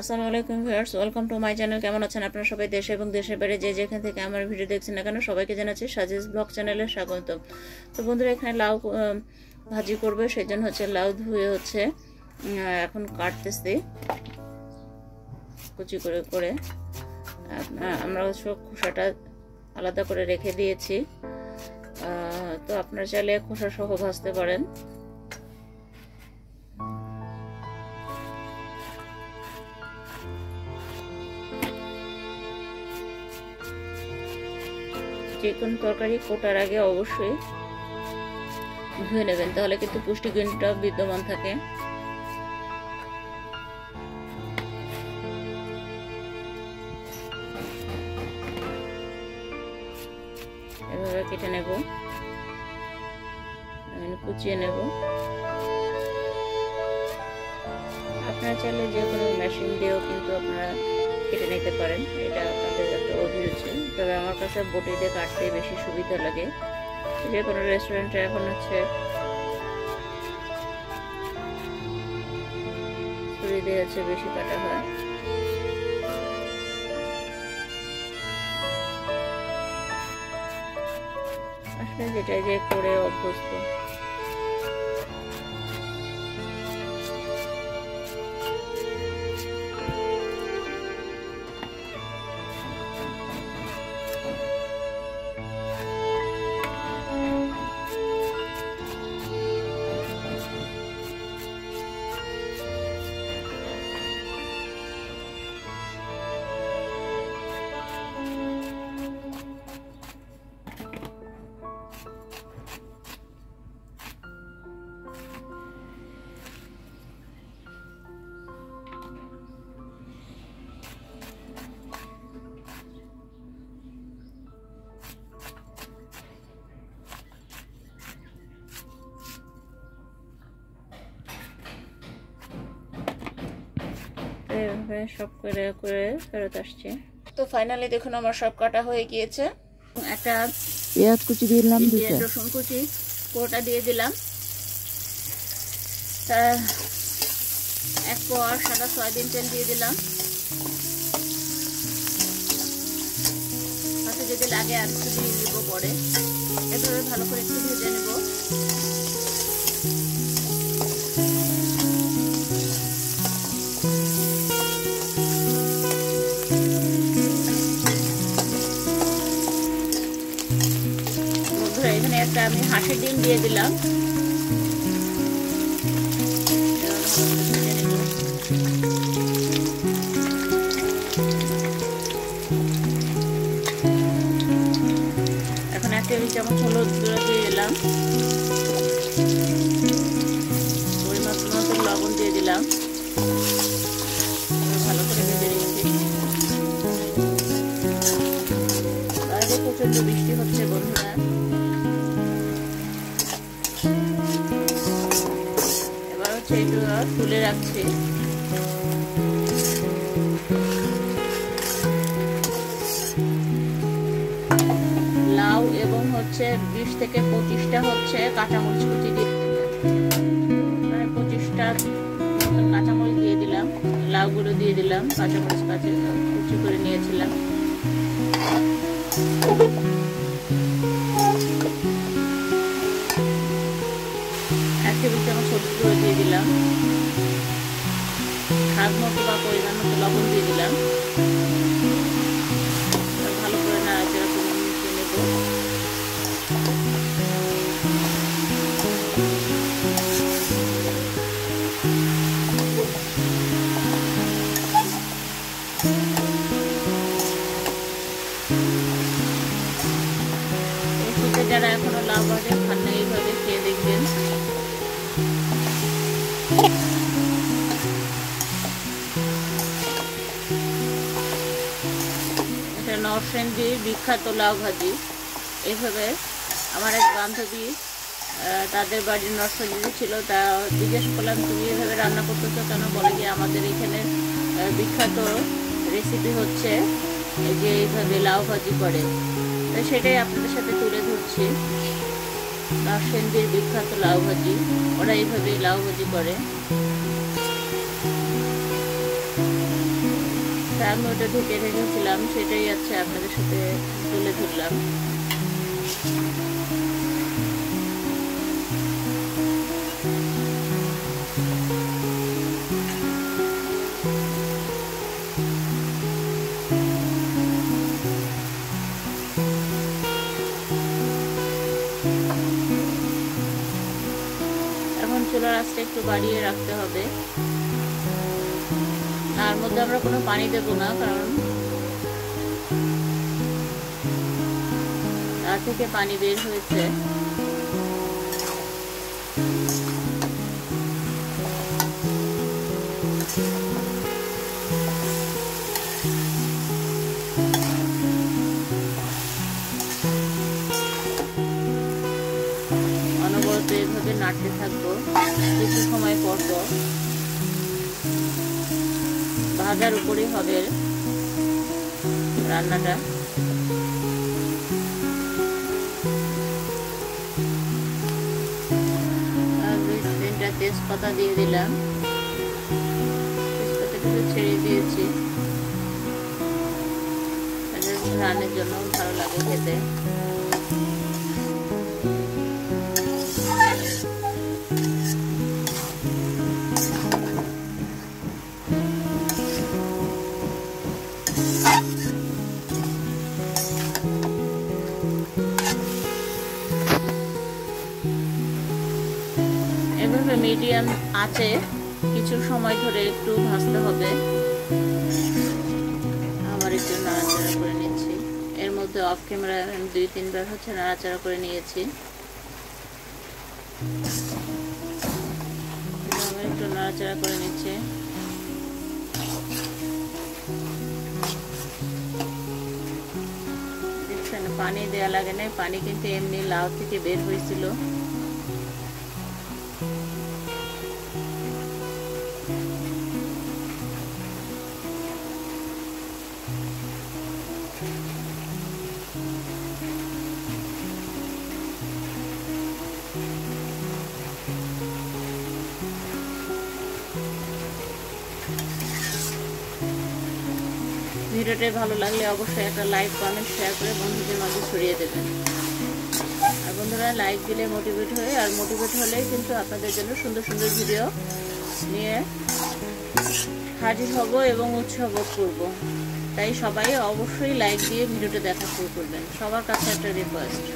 আসসালামু আলাইকুম viewers, welcome to my channel. কেমন আছেন আপনারা সবাই? দেশে এবং দেশের বাইরে যে যেখান থেকে আমার ভিডিও দেখছেন না কেন সবাইকে জানাচ্ছি সাজেস ব্লগ চ্যানেলে স্বাগত। তো বন্ধুরা, এখানে লাউ ভাজি করবে, সেই জন্য লাউ ধুয়ে এখন কাটতেছি কুচি করে করে। আমরা খোসাটা আলাদা করে রেখে দিয়েছি, তো আপনারা চাইলে খোসা সহ ভাজতে পারেন। যে কোনো তরকারি কোটার আগে অবশ্যই ধুয়ে নেবেন, তাহলে কিন্তু পুষ্টিগুণটা বিদ্যমান থাকে। এভাবে কেটে নেব, কুচিয়ে নেব। আপনারা চাইলে যে কোনো মেশিন দিয়েও কিন্তু আপনারা কেটে নিতে পারেন, এটা আপনাদের একটা অভিরুচি। তবে আমার কাছে বটি দিয়ে কাটতে বেশি সুবিধা লাগে। যে কোনো রেস্টুরেন্টে এখন ছুরি দিয়ে বেশি কাটা হয়। আসলে যেটা যে করে অভ্যস্ত। সব করে করে ফেরত আসছে। তো ফাইনালি দেখুন আমার সব কাটা হয়ে গিয়েছে। একটা পেঁয়াজ কুচি দিয়ে দিলাম, রসুন কুচি পুরোটা দিয়ে দিলাম, এক পোয়া সাদা সয়াবিন তেল দিয়ে দিলাম। হয়তো যদি লাগে আর একটু দিয়ে দিব পরে। এভাবে ভালো করে একটু ভেজে নেব। এখানে একটা আমি হাঁসের ডিম দিয়ে দিলাম। এখন 1 টেবিল চামচ হলুদ গুঁড়ো দিয়ে দিলাম, পরিমাণ মতো লবণ দিয়ে দিলাম। ভালো করে ভেজে নিচ্ছি। বাইরে প্রচন্ড বৃষ্টি হচ্ছে বন্ধুরা। এবার তুলে রাখছি। লাউ এবং 20 থেকে 25টা কাঁচামরিচ কুচি দিয়ে, মানে 25টা কাঁচামরিচ দিয়ে দিলাম, লাউগুলো দিয়ে দিলাম, কাঁচামরিচ কুচি করে নিয়েছিলাম। টেবিল চামচ হলুদ গুঁড়ো দিয়ে দিলাম, স্বাদ মতো বা পরিমাণ মতো লবণ দিয়ে দিলাম। ভালো করে নাড়াচাড়া করে মিশিয়ে নেব। এই শীতে যারা এখনো লাউ ভাজা খান না, এইভাবে খেয়ে দেখবেন। নরসিংদীর বিখ্যাত লাউ ভাজি। এইভাবে আমার এক বান্ধবী, তাদের বাড়ির নরসিংদী ছিল, তা জিজ্ঞেস করলাম তুমি এইভাবে রান্না করতেছো কেন? বলে যে আমাদের এখানে বিখ্যাত রেসিপি যে এইভাবে লাউ ভাজি করে। তো সেটাই আপনাদের সাথে তুলে ধরছি। নরসিংদীর বিখ্যাত লাউ ভাজি, ওরা এইভাবে লাউ ভাজি করে। তাই আমি ওটা ঢেকে রেখেছিলাম, সেটাই আছে আপনাদের সাথে তুলে ধরলাম। এখন চুলার আঁচটা একটু বাড়িয়ে রাখতে হবে। তার মধ্যে আমরা কোনো পানি দেবো না, কারণ তার থেকে পানি বের হয়েছে। অনবরত এইভাবে নাড়তে থাকবো কিছু সময় পর পর। ভাজার উপরেই হবে রান্নাটা। 2-3টা তেজপাতা দিয়ে দিলাম, তেজপাতাগুলো ছেড়ে দিয়েছি, রান্নার জন্য ভালো লাগে খেতে। এভাবে মিডিয়াম আঁচে কিছু সময় ধরে একটু ভাজতে হবে। আবার একটু নাড়াচাড়া করে নিচ্ছি। এর মধ্যে অফ ক্যামেরা আমি 2-3বার হচ্ছে নাড়াচাড়া করে নিয়েছি। আবার একটু নাড়াচাড়া করে নিচ্ছি। দেখছেন পানি দেওয়া লাগে না, পানি কিন্তু এমনি লাউ থেকে বের হয়েছিল। ভিডিওটি ভালো লাগলে অবশ্যই একটা লাইক, কমেন্ট, শেয়ার করে বন্ধুদের মাঝে ছড়িয়ে দেবেন। আর বন্ধুরা লাইক দিলে মোটিভেট হয়ে, আর মোটিভেট হলেই কিন্তু আপনাদের জন্য সুন্দর সুন্দর ভিডিও নিয়ে হাজির হব এবং উৎসাহ বোধ করব। তাই সবাই অবশ্যই লাইক দিয়ে ভিডিওটা দেখা শুরু করবেন, সবার কাছে একটা রিকোয়েস্ট।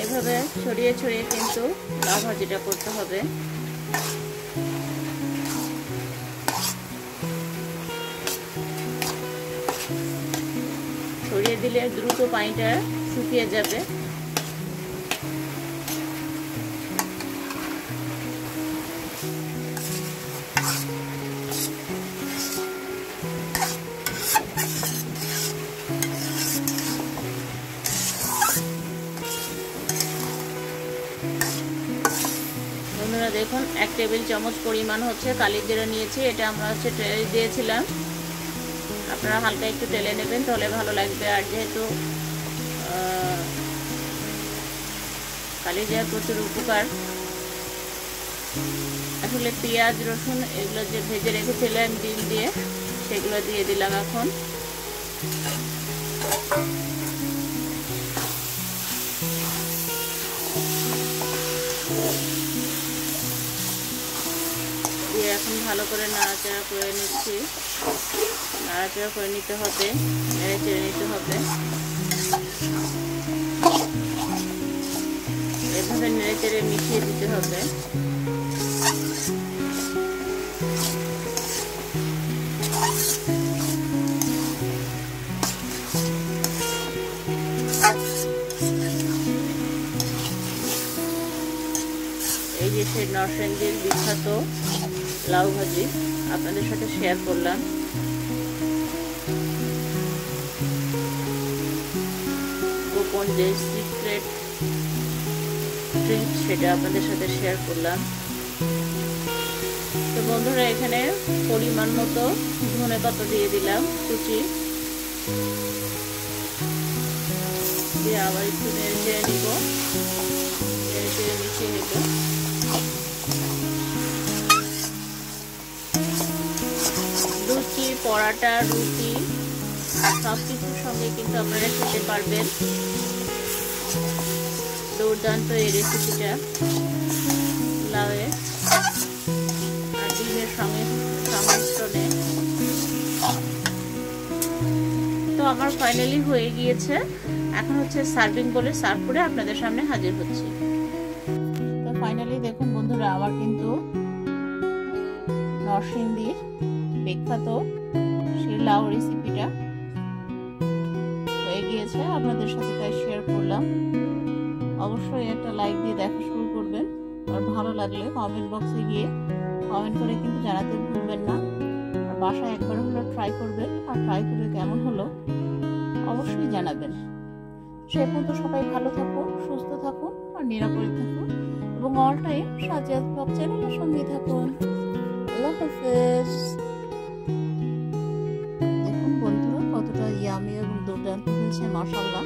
এইভাবে ছড়িয়ে ছড়িয়ে কিন্তু লাউ ভাজিটা করতে হবে। ছড়িয়ে দিলে দ্রুত পানিটা শুকিয়ে যাবে। বন্ধুরা দেখুন 1 টেবিল চামচ পরিমাণ হচ্ছে কালি জিরা নিয়েছি। এটা আমরা হচ্ছে ট্রেনে দিয়েছিলাম, আপনারা হালকা একটু টেলে নেবেন তাহলে ভালো লাগবে। আর যেহেতু কালি জিরা প্রচুর উপকার। আসলে পেঁয়াজ, রসুন এগুলো যে ভেজে রেখেছিলাম ডিম দিয়ে, সেগুলো দিয়ে দিলাম। এখন দিয়ে এখন ভালো করে নাড়াচাড়া করে নিচ্ছি। নাড়াচাড়া করে নিতে হবে, নেড়ে চেড়ে নিতে হবে। এভাবে নেড়ে চেড়ে মিশিয়ে দিতে হবে। এই যে সেই নরসিংদীর বিখ্যাত লাউ ভাজি আপনাদের সাথে শেয়ার করলাম। গোপন যে সিক্রেট ট্রিক সেটা আপনাদের সাথে শেয়ার করলাম। তো বন্ধুরা এখানে পরিমাণ মতো ধনেপাতা দিয়ে দিলাম কুচি, দিয়ে আবার একটু নেড়ে চেড়ে নিব, নেড়ে চেড়ে মিশিয়ে নিব। পরাটা, রুটি সব কিছুর সঙ্গে কিন্তু আপনারা খেতে পারবেন। দুর্দান্ত এই রেসিপিটা লাউয়ের আর ডিমের সংমিশ্রণে। তো আমার ফাইনালি হয়ে গিয়েছে, এখন হচ্ছে সার্ভিং বলে সার্ভ করে আপনাদের সামনে হাজির হচ্ছি। তো ফাইনালি দেখুন বন্ধুরা, আমার কিন্তু নরসিংদীর বিখ্যাত সেই লাউ রেসিপিটা হয়ে গিয়েছে, আপনাদের সাথে তাই শেয়ার করলাম। অবশ্যই একটা লাইক দিয়ে দেখা শুরু করবেন, আর ভালো লাগলে কমেন্ট বক্সে গিয়ে কমেন্ট করে কিন্তু জানাতে ভুলবেন না। আর বাসায় একবার হলো ট্রাই করবেন, আর ট্রাই করে কেমন হলো অবশ্যই জানাবেন। সে পর্যন্ত সবাই ভালো থাকুন, সুস্থ থাকুন আর নিরাপদে থাকুন, এবং অল টাইম সাজিয়াস ব্লগ চ্যানেলের সঙ্গে থাকুন। আল্লাহ হাফেজ। দেখুন বন্ধুরা কতটা ইয়ামি এবং দুর্দান্ত হয়েছে, মাশাআল্লাহ।